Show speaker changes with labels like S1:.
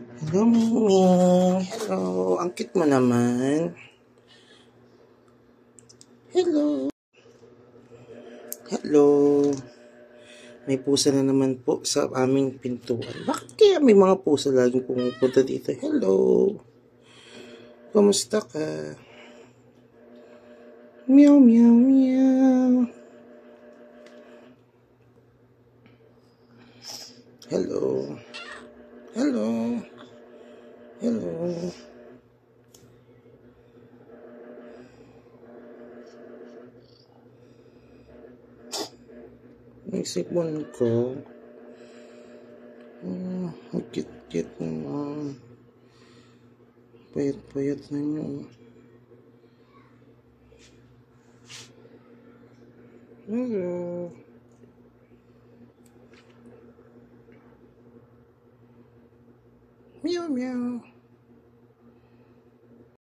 S1: Hello, Mimi. Hello. Ang cute mo naman. Hello. Hello. May pusa na naman po sa aming pintuan. Bakit kaya may mga pusa laging pumupunta dito? Hello. Kamusta ka? Meow, meow, meow. Hello. Hello. Hello. Naisipon ko. Ang cute-cute naman. Payat-payat na nyo. Hello. Meow, meow.